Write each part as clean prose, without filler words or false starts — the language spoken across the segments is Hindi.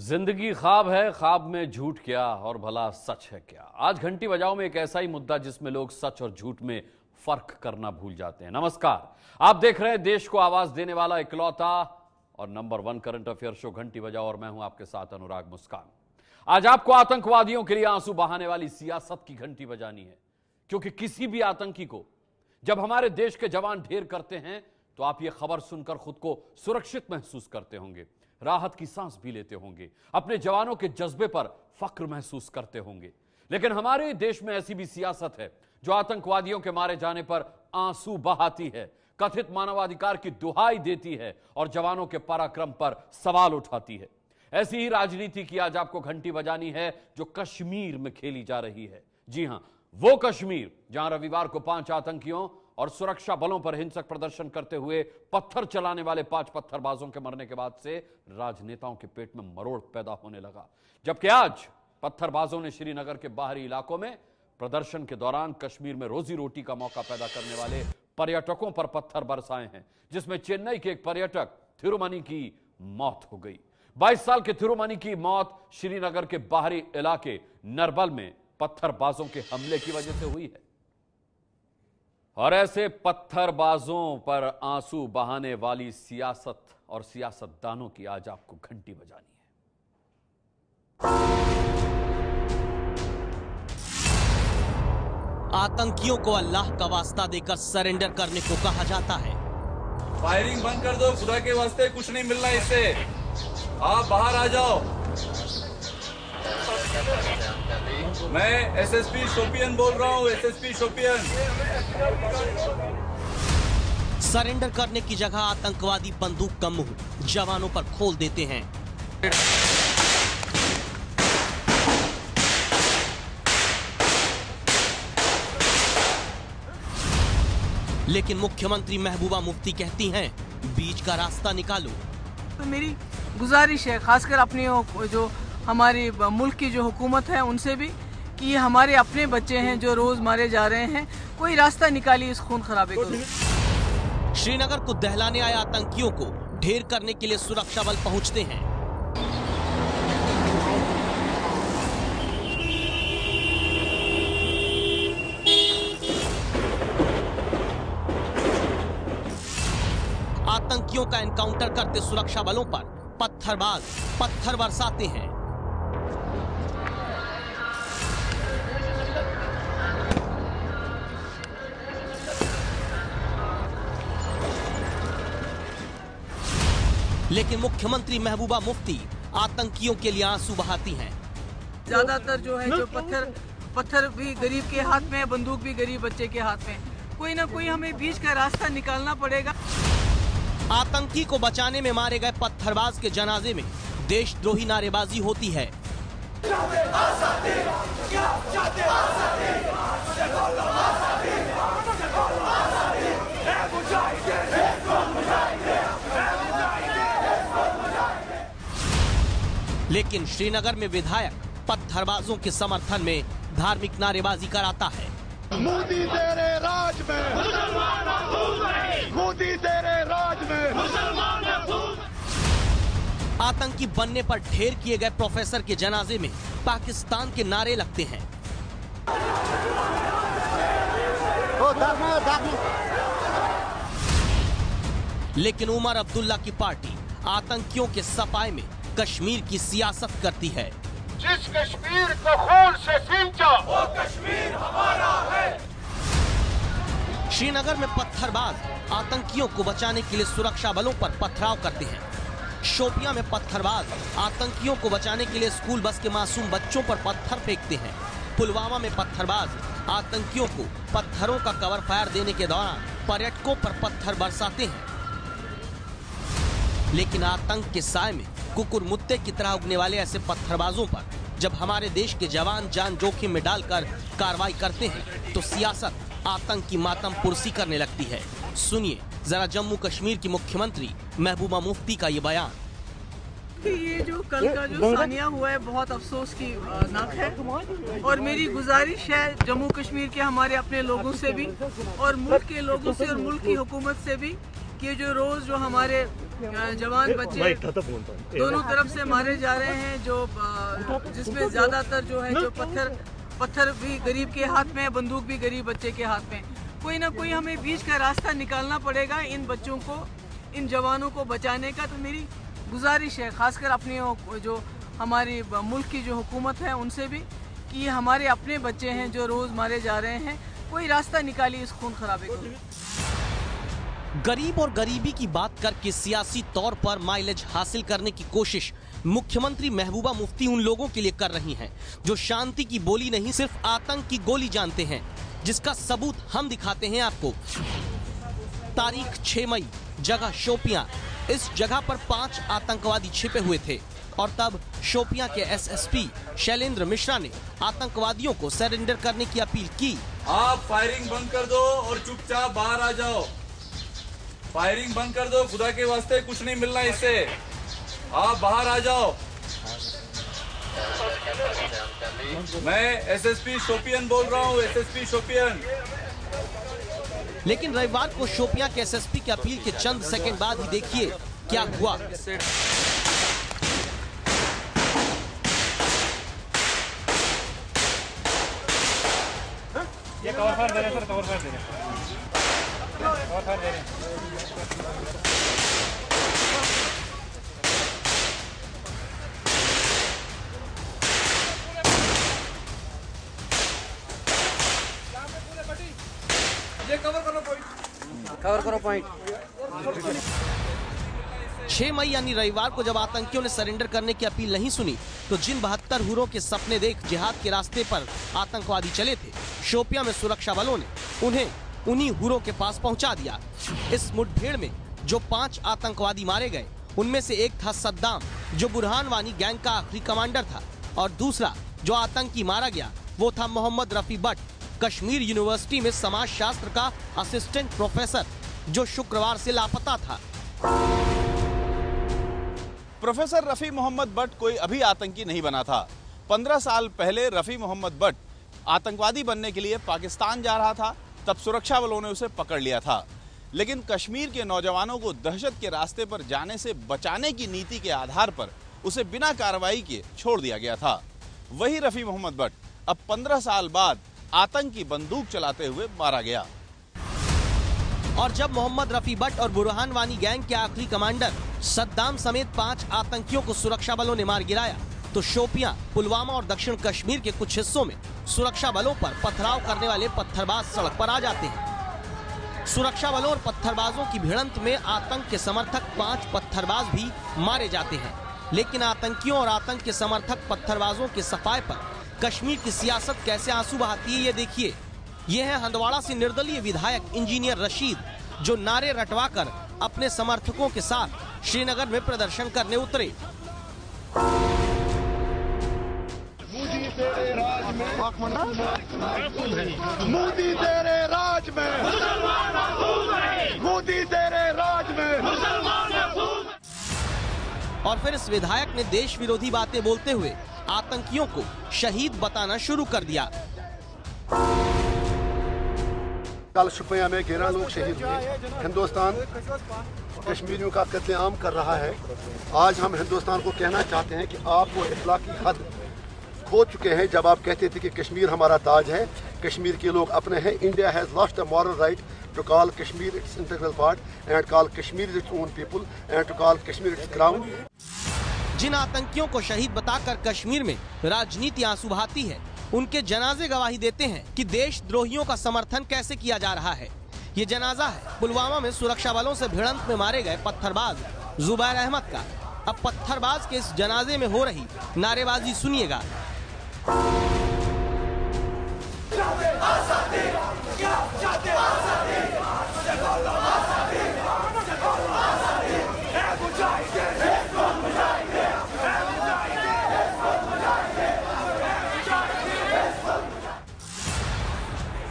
जिंदगी ख्वाब है, ख्वाब में झूठ क्या और भला सच है क्या। आज घंटी बजाओ में एक ऐसा ही मुद्दा जिसमें लोग सच और झूठ में फर्क करना भूल जाते हैं। नमस्कार, आप देख रहे हैं देश को आवाज देने वाला इकलौता और नंबर 1 करंट अफेयर शो घंटी बजाओ और मैं हूं आपके साथ अनुराग मुस्कान। आज आपको आतंकवादियों के लिए आंसू बहाने वाली सियासत की घंटी बजानी है, क्योंकि किसी भी आतंकी को जब हमारे देश के जवान ढेर करते हैं तो आप यह खबर सुनकर खुद को सुरक्षित महसूस करते होंगे, राहत की सांस भी लेते होंगे, अपने जवानों के जज्बे पर फख्र महसूस करते होंगे। लेकिन हमारे देश में ऐसी भी सियासत है जो आतंकवादियों के मारे जाने पर आंसू बहाती है, कथित मानवाधिकार की दुहाई देती है और जवानों के पराक्रम पर सवाल उठाती है। ऐसी ही राजनीति की आज आपको घंटी बजानी है जो कश्मीर में खेली जा रही है। जी हां, वो कश्मीर जहां रविवार को 5 आतंकियों और सुरक्षा बलों पर हिंसक प्रदर्शन करते हुए पत्थर चलाने वाले 5 पत्थरबाजों के मरने के बाद से राजनेताओं के पेट में मरोड़ पैदा होने लगा। जबकि आज पत्थरबाजों ने श्रीनगर के बाहरी इलाकों में प्रदर्शन के दौरान कश्मीर में रोजी रोटी का मौका पैदा करने वाले पर्यटकों पर पत्थर बरसाए हैं, जिसमें चेन्नई के एक पर्यटक थिरुमनी की मौत हो गई। 22 साल के थिरुमनी की मौत श्रीनगर के बाहरी इलाके नरबल में पत्थरबाजों के हमले की वजह से हुई है। और ऐसे पत्थरबाजों पर आंसू बहाने वाली सियासत और सियासतदानों की आज आपको घंटी बजानी है। आतंकियों को अल्लाह का वास्ता देकर सरेंडर करने को कहा जाता है। फायरिंग बंद कर दो, खुदा के वास्ते कुछ नहीं मिलना इससे, आप बाहर आ जाओ। मैं एसएसपी शोपियन बोल रहा हूँ, एसएसपी शोपियन। सरेंडर करने की जगह आतंकवादी बंदूक का मुंह जवानों पर खोल देते हैं। लेकिन मुख्यमंत्री महबूबा मुफ्ती कहती हैं, बीच का रास्ता निकालो। तो मेरी गुजारिश है खासकर अपनी जो हमारी मुल्क की जो हुकूमत है उनसे भी कि ये हमारे अपने बच्चे हैं जो रोज मारे जा रहे हैं, कोई रास्ता निकालिए इस खून खराबे को। श्रीनगर को दहलाने आए आतंकियों को ढेर करने के लिए सुरक्षा बल पहुंचते हैं। आतंकियों का एनकाउंटर करते सुरक्षा बलों पर पत्थरबाज पत्थर बरसाते हैं। लेकिन मुख्यमंत्री महबूबा मुफ्ती आतंकियों के लिए आंसू बहाती हैं। ज्यादातर जो है जो पत्थर भी गरीब के हाथ में है, बंदूक भी गरीब बच्चे के हाथ में। कोई ना कोई हमें बीच का रास्ता निकालना पड़ेगा। आतंकी को बचाने में मारे गए पत्थरबाज के जनाजे में देशद्रोही नारेबाजी होती है। लेकिन श्रीनगर में विधायक पत्थरबाजों के समर्थन में धार्मिक नारेबाजी कराता है। मोदी तेरे राज में, मोदी तेरे राज में। आतंकी बनने पर ढेर किए गए प्रोफेसर के जनाजे में पाकिस्तान के नारे लगते हैं। लेकिन उमर अब्दुल्ला की पार्टी आतंकियों के सफाए में कश्मीर की सियासत करती है। जिस कश्मीर को खून से सींचा वो कश्मीर हमारा है। श्रीनगर में पत्थरबाज आतंकियों को बचाने के लिए सुरक्षा बलों पर पथराव करते हैं। शोपियां में पत्थरबाज आतंकियों को बचाने के लिए स्कूल बस के मासूम बच्चों पर पत्थर फेंकते हैं। पुलवामा में पत्थरबाज आतंकियों को पत्थरों का कवर फायर देने के दौरान पर्यटकों पर पत्थर बरसाते हैं। लेकिन आतंक के साए में कुकुर मुत्ते की तरह उगने वाले ऐसे पत्थरबाजों पर जब हमारे देश के जवान जान जोखिम में डालकर कार्रवाई करते हैं तो सियासत आतंक की मातम पुरसी करने लगती है। सुनिए जरा जम्मू कश्मीर की मुख्यमंत्री महबूबा मुफ्ती का ये बयान। ये जो कल का जो सानिया हुआ है बहुत अफसोस की नाक है और मेरी गुजारिश है जम्मू कश्मीर के हमारे अपने लोगों से भी और मुल्क के लोगों से और मुल्क की हुकूमत से भी कि जो रोज जो हमारे जवान बच्चे दोनों तरफ से मारे जा रहे हैं, जो जिसमें ज्यादातर जो है जो पत्थर भी गरीब के हाथ में है, बंदूक भी गरीब बच्चे के हाथ में। कोई ना कोई हमें बीच का रास्ता निकालना पड़ेगा इन बच्चों को, इन जवानों को बचाने का। तो मेरी गुजारिश है खासकर अपनी जो हमारी मुल्क की जो हुकूमत है उनसे भी, कि ये हमारे अपने बच्चे हैं जो रोज मारे जा रहे हैं, कोई रास्ता निकालिए इस खून खराबे को। गरीब और गरीबी की बात करके सियासी तौर पर माइलेज हासिल करने की कोशिश मुख्यमंत्री महबूबा मुफ्ती उन लोगों के लिए कर रही हैं जो शांति की बोली नहीं सिर्फ आतंक की गोली जानते हैं, जिसका सबूत हम दिखाते हैं आपको। तारीख 6 मई, जगह शोपियां। इस जगह पर 5 आतंकवादी छिपे हुए थे और तब शोपियां के एसएसपी शैलेंद्र मिश्रा ने आतंकवादियों को सरेंडर करने की अपील की। आप फायरिंग बंद कर दो और चुपचाप बाहर आ जाओ। फायरिंग बंद कर दो, खुदा के वास्ते कुछ नहीं मिलना इससे। आप बाहर आ जाओ। मैं एसएसपी शोपियन बोल रहा हूँ, एसएसपी शोपियन। लेकिन रविवार को शोपियां के एसएसपी की अपील के चंद सेकंड बाद ही देखिए क्या हुआ। ये कवर फायर दे रहे सर, कवर फायर दे रहे, कवर फायर दे रहे। ये कवर करो पॉइंट। 6 मई यानी रविवार को जब आतंकियों ने सरेंडर करने की अपील नहीं सुनी, तो जिन 72 हुरों के सपने देख जिहाद के रास्ते पर आतंकवादी चले थे, शोपियां में सुरक्षा बलों ने उन्हें उन्हीं हुरों के पास पहुंचा दिया। इस मुठभेड़ में जो 5 आतंकवादी मारे गए, उनमें से एक था सद्दाम, जो बुरहान वानी गैंग का आखिरी कमांडर था, और दूसरा जो आतंकी मारा गया वो था मोहम्मद रफी भट्ट, कश्मीर यूनिवर्सिटी में समाज शास्त्र का असिस्टेंट प्रोफेसर, जो शुक्रवार से लापता था। प्रोफेसर रफी मोहम्मद भट्ट कोई अभी आतंकी नहीं बना था। 15 साल पहले रफी मोहम्मद भट्ट आतंकवादी बनने के लिए पाकिस्तान जा रहा था, तब सुरक्षा बलों ने उसे पकड़ लिया था। लेकिन कश्मीर के नौजवानों को दहशत के रास्ते पर जाने से बचाने की नीति के आधार पर उसे बिना कार्रवाई किए छोड़ दिया गया था। वही रफी मोहम्मद भट्ट अब 15 साल बाद आतंक की बंदूक चलाते हुए मारा गया। और जब मोहम्मद रफी भट्ट और बुरहान वानी गैंग के आखिरी कमांडर सद्दाम समेत 5 आतंकियों को सुरक्षा बलों ने मार गिराया, तो शोपियां, पुलवामा और दक्षिण कश्मीर के कुछ हिस्सों में सुरक्षा बलों पर पथराव करने वाले पत्थरबाज सड़क पर आ जाते हैं। सुरक्षा बलों और पत्थरबाजों की भिड़ंत में आतंक के समर्थक 5 पत्थरबाज भी मारे जाते हैं। लेकिन आतंकियों और आतंक के समर्थक पत्थरबाजों के सफाए पर कश्मीर की सियासत कैसे आंसू बहाती है, ये देखिए। ये है हंदवाड़ा से निर्दलीय विधायक इंजीनियर रशीद, जो नारे रटवाकर अपने समर्थकों के साथ श्रीनगर में प्रदर्शन करने उतरे। मोदी तेरे राज में, मोदी तेरे राज में, मोदी तेरे राज में। और फिर इस विधायक ने देश विरोधी बातें बोलते हुए आतंकियों को शहीद बताना शुरू कर दिया। कल शोपियां में 11 लोग शहीद हुए। हिंदुस्तान कश्मीरियों का कत्लेआम कर रहा है। आज हम हिंदुस्तान को कहना चाहते हैं कि आप वो इखलाकी हद खो चुके हैं जब आप कहते थे कि कश्मीर हमारा ताज है, कश्मीर के लोग अपने हैं। India has lost the moral right to call Kashmir its integral part and call Kashmir its own people and to call Kashmir its crown. जिन आतंकियों को शहीद बताकर कश्मीर में राजनीति आंसू बहाती है, उनके जनाजे गवाही देते हैं कि देशद्रोहियों का समर्थन कैसे किया जा रहा है। ये जनाजा है पुलवामा में सुरक्षा बलों से भिड़ंत में मारे गए पत्थरबाज जुबैर अहमद का। अब पत्थरबाज के इस जनाजे में हो रही नारेबाजी सुनिएगा।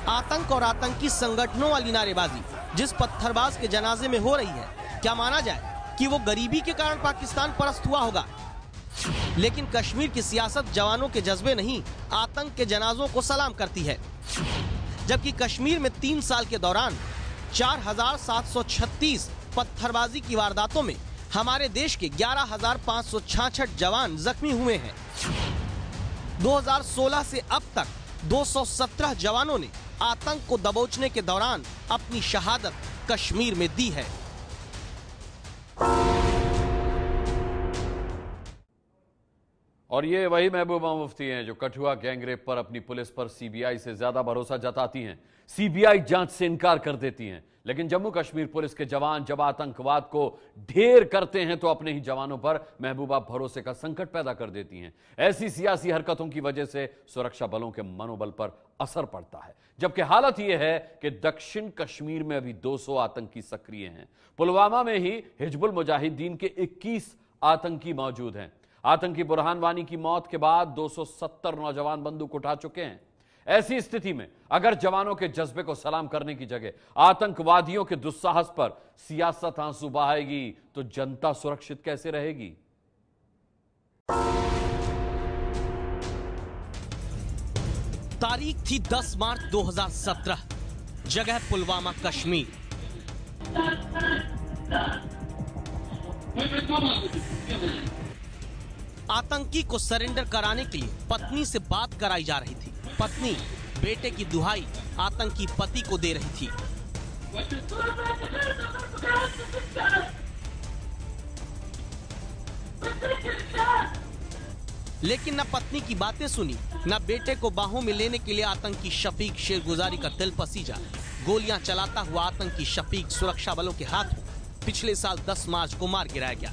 आतंक और आतंकी संगठनों वाली नारेबाजी जिस पत्थरबाज के जनाजे में हो रही है, क्या माना जाए कि वो गरीबी के कारण पाकिस्तान परस्त हुआ होगा? लेकिन कश्मीर की सियासत जवानों के जज्बे नहीं, आतंक के जनाजों को सलाम करती है। जबकि कश्मीर में 3 साल के दौरान 4736 पत्थरबाजी की वारदातों में हमारे देश के 11,566 जवान जख्मी हुए हैं। 2016 से अब तक 217 जवानों ने आतंक को दबोचने के दौरान अपनी शहादत कश्मीर में दी है। और ये वही महबूबा मुफ्ती हैं जो कठुआ गैंगरेप पर अपनी पुलिस पर सीबीआई से ज्यादा भरोसा जताती हैं। सीबीआई जांच से इनकार कर देती हैं, लेकिन जम्मू कश्मीर पुलिस के जवान जब आतंकवाद को ढेर करते हैं तो अपने ही जवानों पर महबूबा भरोसे का संकट पैदा कर देती हैं। ऐसी सियासी हरकतों की वजह से सुरक्षा बलों के मनोबल पर असर पड़ता है। जबकि हालत यह है कि दक्षिण कश्मीर में अभी 200 आतंकी सक्रिय हैं। पुलवामा में ही हिजबुल मुजाहिदीन के 21 आतंकी मौजूद हैं। आतंकी बुरहान वानी की मौत के बाद 270 नौजवान बंदूक उठा चुके हैं। ऐसी स्थिति में अगर जवानों के जज्बे को सलाम करने की जगह आतंकवादियों के दुस्साहस पर सियासत आंसू बहाएगी तो जनता सुरक्षित कैसे रहेगी? तारीख थी 10 मार्च 2017, जगह पुलवामा कश्मीर। आतंकी को सरेंडर कराने के लिए पत्नी से बात कराई जा रही थी। पत्नी बेटे की दुहाई आतंकी पति को दे रही थी। लेकिन न पत्नी की बातें सुनी, न बेटे को बाहों में लेने के लिए आतंकी शफीक शेरगुजारी का दिल पसीजा। गोलियां चलाता हुआ आतंकी शफीक सुरक्षा बलों के हाथों पिछले साल 10 मार्च को मार गिराया गया।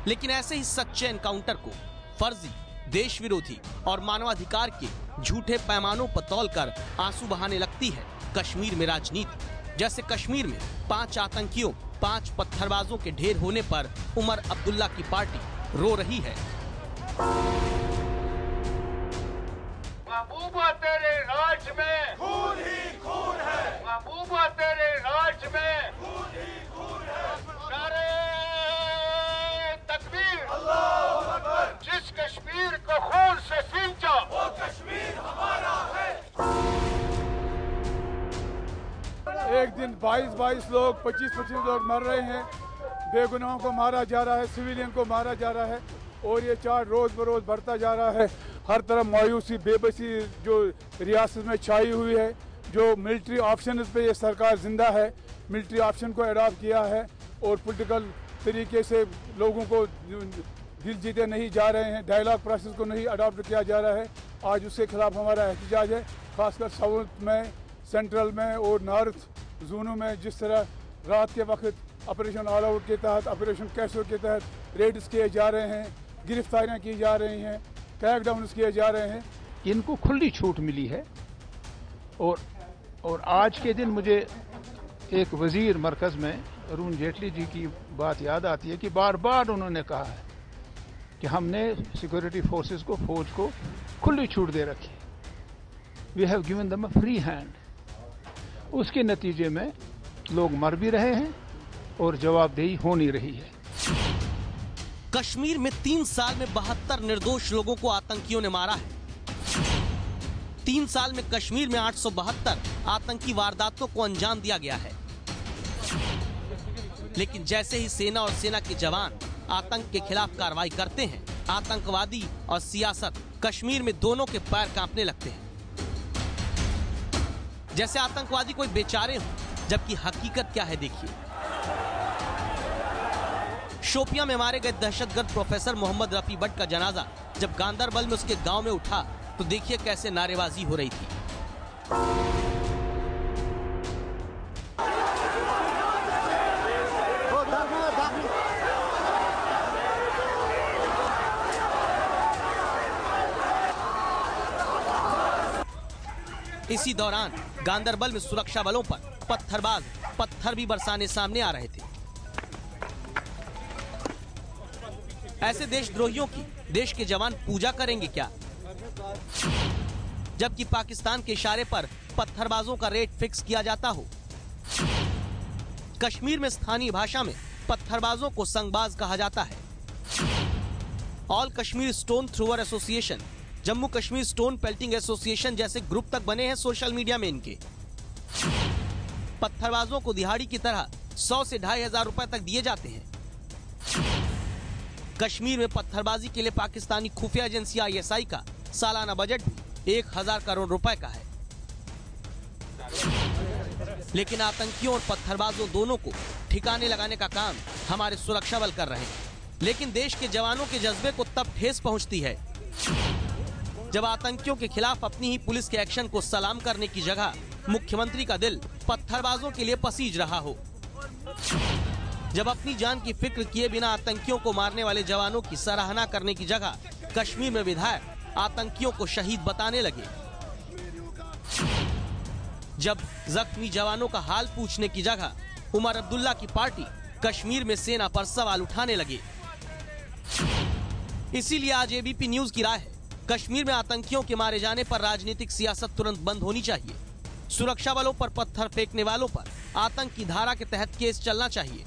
लेकिन ऐसे ही सच्चे एनकाउंटर को फर्जी, देश विरोधी और मानवाधिकार के झूठे पैमानों पर तौलकर आंसू बहाने लगती है कश्मीर में राजनीति। जैसे कश्मीर में 5 आतंकियों, 5 पत्थरबाजों के ढेर होने पर उमर अब्दुल्ला की पार्टी रो रही है। महबूबा तेरे राज में खून ही खून है। महबूबा तेरे राज में खून ही खून है। नारे तकबीर, अल्लाहू अकबर। जिस कश्मीर को खून से सींचा वो कश्मीर हमारा है। एक दिन 22 लोग, 25 लोग मर रहे हैं। बेगुनाहों को मारा जा रहा है, सिविलियन को मारा जा रहा है और ये चार्ट रोज बरोज बढ़ता जा रहा है। हर तरफ मायूसी, बेबसी जो रियासत में छाई हुई है। जो मिलिट्री ऑप्शन पे ये सरकार जिंदा है, मिलिट्री ऑप्शन को अडॉप्ट किया है और पॉलिटिकल तरीके से लोगों को दिल जीते नहीं जा रहे हैं। डायलॉग प्रोसेस को नहीं अडॉप्ट किया जा रहा है। आज उसके खिलाफ हमारा एहतजाज है, खासकर साउथ में, सेंट्रल में और नॉर्थ जोनों में। जिस तरह रात के वक्त ऑपरेशन ऑल आउट के तहत, ऑपरेशन कैसो के तहत रेड्स किए जा रहे हैं, गिरफ्तारियां की जा रही हैं, क्रैकडाउन किए जा रहे हैं। इनको खुली छूट मिली है और आज के दिन मुझे एक वजीर मरकज में अरुण जेटली जी की बात याद आती है कि बार बार उन्होंने कहा है कि हमने सिक्योरिटी फोर्सेस को, फौज को खुली छूट दे रखी। We have given them a free hand. उसके नतीजे में लोग मर भी रहे हैं और जवाबदेही हो नहीं रही है। कश्मीर में 3 साल में 72 निर्दोष लोगों को आतंकियों ने मारा है। 3 साल में कश्मीर में 872 आतंकी वारदातों को अंजाम दिया गया है। लेकिन जैसे ही सेना और सेना के जवान आतंक के खिलाफ कार्रवाई करते हैं, आतंकवादी और सियासत कश्मीर में दोनों के पैर कांपने लगते हैं। जैसे आतंकवादी कोई बेचारे हों, जबकि हकीकत क्या है देखिए। शोपियां में मारे गए दहशतगर्द प्रोफेसर मोहम्मद रफी भट्ट का जनाजा जब गांदरबल में उसके गांव में उठा तो देखिए कैसे नारेबाजी हो रही थी। इसी दौरान गांदरबल में सुरक्षा बलों पर पत्थरबाज पत्थर भी बरसाने सामने आ रहे थे। ऐसे देशद्रोहियों की देश के जवान पूजा करेंगे क्या? जबकि पाकिस्तान के इशारे पर पत्थरबाजों का रेट फिक्स किया जाता हो। कश्मीर में स्थानीय भाषा में पत्थरबाजों को संगबाज कहा जाता है। All Kashmir stone thrower association, Jammu Kashmir stone pelting association जैसे ग्रुप तक बने हैं सोशल मीडिया में इनके। पत्थरबाजों को दिहाड़ी की तरह 100 से 2,500 रुपए तक दिए जाते हैं। कश्मीर में पत्थरबाजी के लिए पाकिस्तानी खुफिया एजेंसी ISI का सालाना बजट भी 1,000 करोड़ रुपए का है। लेकिन आतंकियों और पत्थरबाजों दोनों को ठिकाने लगाने का काम हमारे सुरक्षा बल कर रहे हैं। लेकिन देश के जवानों के जज्बे को तब ठेस पहुंचती है जब आतंकियों के खिलाफ अपनी ही पुलिस के एक्शन को सलाम करने की जगह मुख्यमंत्री का दिल पत्थरबाजों के लिए पसीज रहा हो। जब अपनी जान की फिक्र किए बिना आतंकियों को मारने वाले जवानों की सराहना करने की जगह कश्मीर में विधायक आतंकियों को शहीद बताने लगे। जब जख्मी जवानों का हाल पूछने की जगह उमर अब्दुल्ला की पार्टी कश्मीर में सेना पर सवाल उठाने लगे। इसीलिए आज ABP न्यूज की राय है, कश्मीर में आतंकियों के मारे जाने पर राजनीतिक सियासत तुरंत बंद होनी चाहिए। सुरक्षा बलों पर पत्थर फेंकने वालों पर आतंक की धारा के तहत केस चलना चाहिए।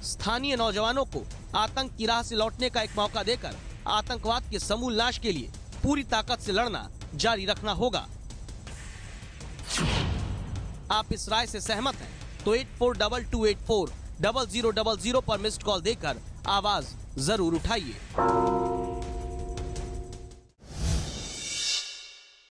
स्थानीय नौजवानों को आतंक की राह से लौटने का एक मौका देकर आतंकवाद के समूल नाश के लिए पूरी ताकत से लड़ना जारी रखना होगा। आप इस राय से सहमत हैं तो 8422840000 पर मिस्ड कॉल देकर आवाज जरूर उठाइए।